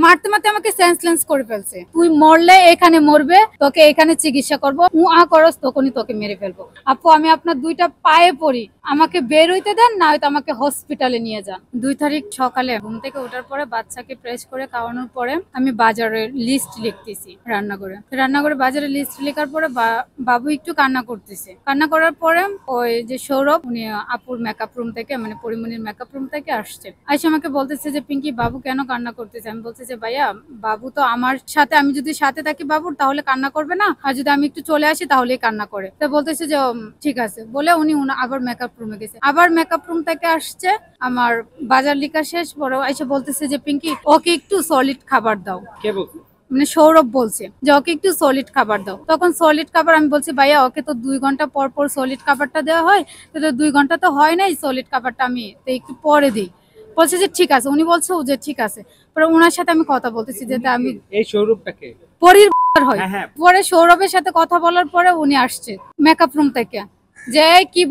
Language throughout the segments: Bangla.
মারতে মারতে আমাকে সেন্সলেস করে ফেলছে। তুই মরলে এখানে মরবে, তোকে এখানে চিকিৎসা করবো, করস তখনই তোকে মেরে ফেলবো। আপু আমি আপনার দুইটা পায়ে পড়ি, আমাকে বের হইতে দেন, না হয়তো আমাকে হসপিটালে নিয়ে যান। 2 তারিখ সকালে ঘুম থেকে ওঠার পরে বাচ্চাকে প্রেস করে খাওয়ানোর পরে আমি বাজারের লিস্ট লিখতেছি রান্নাঘরে বাজারের লিস্ট লেখার পরে বাবু একটু কান্না করতেছে। কান্না করার পরে ওই যে সৌরভ, উনি আপুর মেকআপ রুম থেকে, মানে পরিমণির মেকআপ রুম থেকে আসছে। আইসা আমাকে বলতেছে যে পিঙ্কি বাবু কেন কান্না করতেছে। আমি বলছি যে ভাইয়া বাবু তো আমার সাথে, আমি যদি সাথে থাকি বাবুর তাহলে কান্না করবে না, আর যদি আমি একটু চলে আসি তাহলেই কান্না করে। তো বলতেছে যে ঠিক আছে বলে উনি আবার মেকআপ রুমে গেছে। আবার মেকআপ রুম থেকে আসছে, আমার বাজার লিখা শেষ বড় এসে বলতেছে যে পিঙ্কি ওকে একটু সলিড খাবার দাও। কে বলছে? মানে সৌরভ বলছে যে ওকে একটু সলিড খাবার দাও। তখন সলিড খাবার আমি বলছি ভাইয়া ওকে তো 2 ঘন্টা পর পর সলিড খাবারটা দেওয়া হয়, তো 2 ঘন্টা তো হয় নাই, সলিড খাবারটা আমি তো একটু পরে দিই। বলছে যে ঠিক আছে, উনি বলছে যে ঠিক আছে। পরে ওনার সাথে আমি কথা বলতেছি যে আমি এই সৌরভটাকে পরির হয়। পরে সৌরভের সাথে কথা বলার পরে উনি আসছে মেকআপ রুম থেকে, যে কি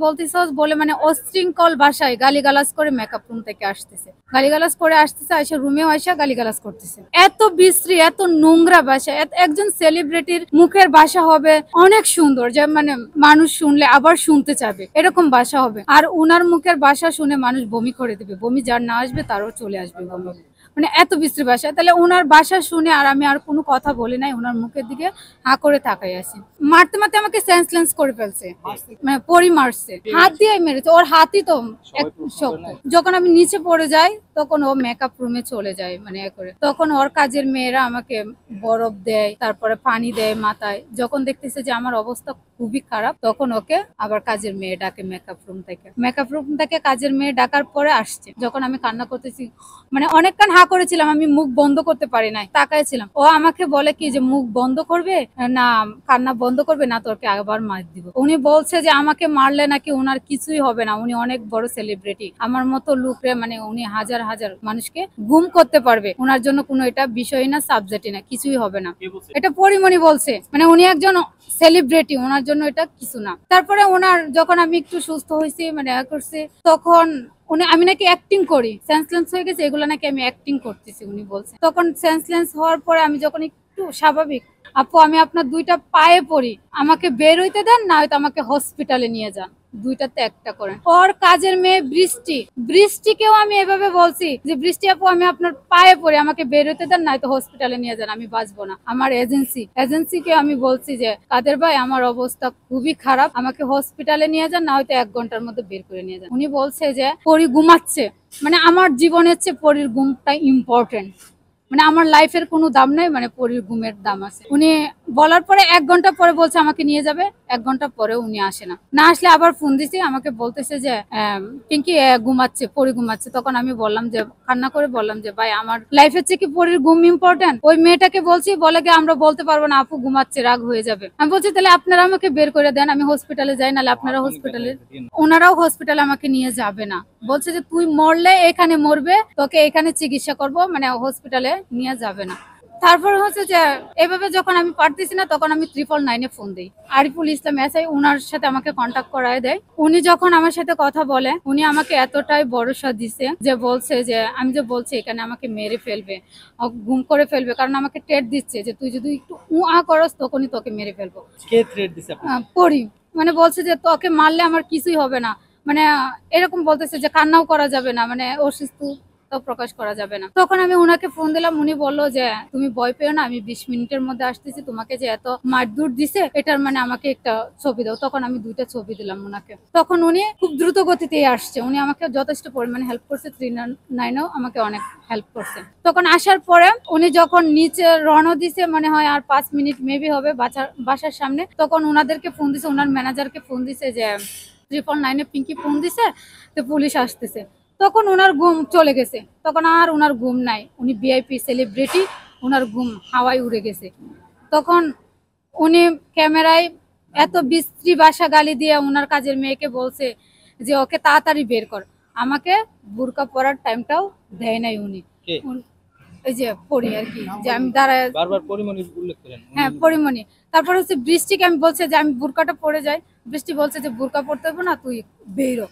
বলতিছস বলে মানে অশৃঙ্খল ভাষায় গালিগালাজ করে মেকআপ রুম থেকে আসতেছে, গালিগালাজ করে আসতেছে, এসে রুমেও এসে গালিগালাজ করতেছে। এত বিশ্রী, এত নোংরা ভাষা। একজন সেলিব্রিটির মুখের ভাষা হবে অনেক সুন্দর, যে মানে মানুষ শুনলে আবার শুনতে চাবে, এরকম ভাষা হবে। আর উনার মুখের ভাষা শুনে মানুষ বমি করে দেবে, বমি যার না আসবে তারও চলে আসবে বমি। মানে এত বিশ্রী ভাষা। তাহলে ওনার ভাষা শুনে আর আমি আর কোনো কথা বলি নাই, ওনার মুখের দিকে হা করে তাকাই আছি। মারতে মারতে আমাকে সেন্সলেস করে ফেলছে, মানে পরি মারছে, হাত দিয়ে মেরেছে। ওর হাতই তো শক্ত। যখন আমি নিচে পড়ে যাই তখন ও মেকআপ রুমে চলে যায়, মানে করে। তখন ওর কাজের মেয়েরা আমাকে বরফ দেয়, তারপরে পানি দেয় মাথায়। যখন দেখতেছে যে আমার অবস্থা খুবই খারাপ, তখন ওকে আবার কাজের মেয়ে ডাকে মেকআপ রুম থেকে কাজের মেয়ে ডাকার পরে আসছে। যখন আমি কান্না করতেছি, মানে অনেকক্ষণ হা করেছিলাম, আমি মুখ বন্ধ করতে পারি নাই, তাকাইছিলাম। ও আমাকে বলে কি যে মুখ বন্ধ করবে না কান্না বন্ধ করবে, না তোকে আবার মার দিব। উনি বলছে যে আমাকে মারলে নাকি ওনার কিছুই হবে না, উনি অনেক বড় সেলিব্রিটি, আমার মতো লোকরে মানে উনি হাজার হাজার মানুষকে গুম করতে পারবে, ওনার জন্য কোনো এটা বিষয় না, সাবজেক্টই না, কিছুই হবে না। এটা পরিমণি বলছে, মানে উনি একজন সেলিব্রিটি, ওনার জন্য এটা কিছু না। তারপরে ওনার যখন আমি একটু সুস্থ হয়েছি, মানে করছি, তখন আমি নাকি অ্যাক্টিং করি, সেন্সলেস হয়ে গেছে, এগুলো নাকি আমি অ্যাক্টিং করতেছি উনি বলছে। তখন সেন্সলেস হওয়ার পরে আমি যখন একটু স্বাভাবিক, আপু আমি আপনার দুইটা পায়ে পড়ি, আমাকে বের হইতে দেন, না হয়তো আমাকে হসপিটালে নিয়ে যান, দুইটাতে একটা করেন। ওর কাজের মেয়ে বৃষ্টিকেও আমি এভাবে বলছি যে বৃষ্টি আপু আমি আপনার পায়ে পড়ি, আমাকে বের হইতে দেন, নয়তো হসপিটালে নিয়ে যান, আমি বাঁচবো না। আমার এজেন্সিকে আমি বলছি যে কাদের ভাই আমার অবস্থা খুবই খারাপ, আমাকে হসপিটালে নিয়ে যান, না হয়তো 1 ঘন্টার মধ্যে বের করে নিয়ে যান। উনি বলছে যে পরি ঘুমাচ্ছে, মানে আমার জীবনের চেয়ে পরির ঘুমটা ইম্পর্টেন্ট, মানে আমার লাইফের কোনো দাম নাই, মানে পরির ঘুমের দাম আছে। উনি বলার পরে 1 ঘন্টা পরে বলছে আমাকে নিয়ে যাবে, 1 ঘন্টা পরে উনি আসে না আসলে আবার ফোন দিছি, আমাকে বলতেছে যে পিঙ্কি ঘুমাচ্ছে, পরি ঘুমাচ্ছে। তখন আমি বললাম যে কান্না করে বললাম যে ভাই আমার লাইফের চেয়ে কি পরির ঘুম ইম্পর্টেন্ট? ওই মেয়েটাকে বলছি, বলে কি আমরা বলতে পারবো না, আপু ঘুমাচ্ছে, রাগ হয়ে যাবে। আমি বলছি তাহলে আপনারা আমাকে বের করে দেন, আমি হসপিটালে যাই, নাহলে আপনারা হসপিটালে। ওনারাও হসপিটালে আমাকে নিয়ে যাবে না, বলছে যে তুই মরলে এখানে মরবে, তোকে এখানে চিকিৎসা করব, মানে হসপিটালে নিয়ে যাবে না। তারপর হচ্ছে যে এভাবে যখন আমি পারতেছি না, তখন আমি 999-এ ফোন দিই। আরিফুল ইসলাম এসআই ওনার সাথে আমাকে কন্ট্যাক্ট করায় দেয়। উনি যখন আমার সাথে কথা বলে, উনি আমাকে এতটাই ভরসা দিছে যে বলছে যে আমি যে বলছি এখানে আমাকে মেরে ফেলবে, গুম করে ফেলবে, কারণ আমাকে থ্রেট দিচ্ছে যে তুই যদি একটু করস তখনই তোকে মেরে ফেলবো। কে থ্রেট দিছে? পরি, মানে বলছে যে তোকে মারলে আমার কিছুই হবে না, মানে এরকম বলতেছে যে কান্নাও করা যাবে না, মানে অসুস্থ প্রকাশ করা যাবে না। তখন আমি উনাকে ফোন দিলাম, উনি বললো যে তুমি ভয় পেও না, আমি 20 মিনিটের মধ্যে আসতেছি, তোমাকে যে এত মারধর দিছে এটার মানে আমাকে একটা ছবি দাও। তখন আমি 2টা ছবি দিলাম উনাকে। তখন উনি খুব দ্রুত গতিতে আসছে, উনি আমাকে যথেষ্ট পরিমাণে হেল্প করছে, 399-ও আমাকে অনেক হেল্প করছে। তখন আসার পরে উনি যখন নিচে রওনা দিছে, মনে হয় আর 5 মিনিট মেবি হবে বাসার সামনে, তখন ওনাদেরকে ফোন দিছে, ওনার ম্যানেজারকে ফোন দিছে যে 999-এ পিঙ্কি ফোন দিছে, তো পুলিশ আসতেছে। তখন ওনার ঘুম চলে গেছে, তখন আর ওনার ঘুম নাই, উনি ভিআইপি সেলিব্রিটি, ওনার ঘুম হাওয়ায় উড়ে গেছে। তখন উনি ক্যামেরায় এত বিশ্রী ভাষা গালি দিয়ে ওনার কাজের মেয়েকে বলছে যে ওকে তাড়াতাড়ি বের কর, আমাকে বুরকা পরার টাইমটাও দেয় নাই উনি। এই যে পরি আর কি, যে আমি দাঁড়ায় বারবার পরিমণি উল্লেখ করেন। হ্যাঁ পরিমণি। তারপর হচ্ছে বৃষ্টিকে আমি বলছে যে আমি বুরকাটা পরে যাই, বৃষ্টি বলছে যে বুরকা পরতে হবে না, তুই বেরো।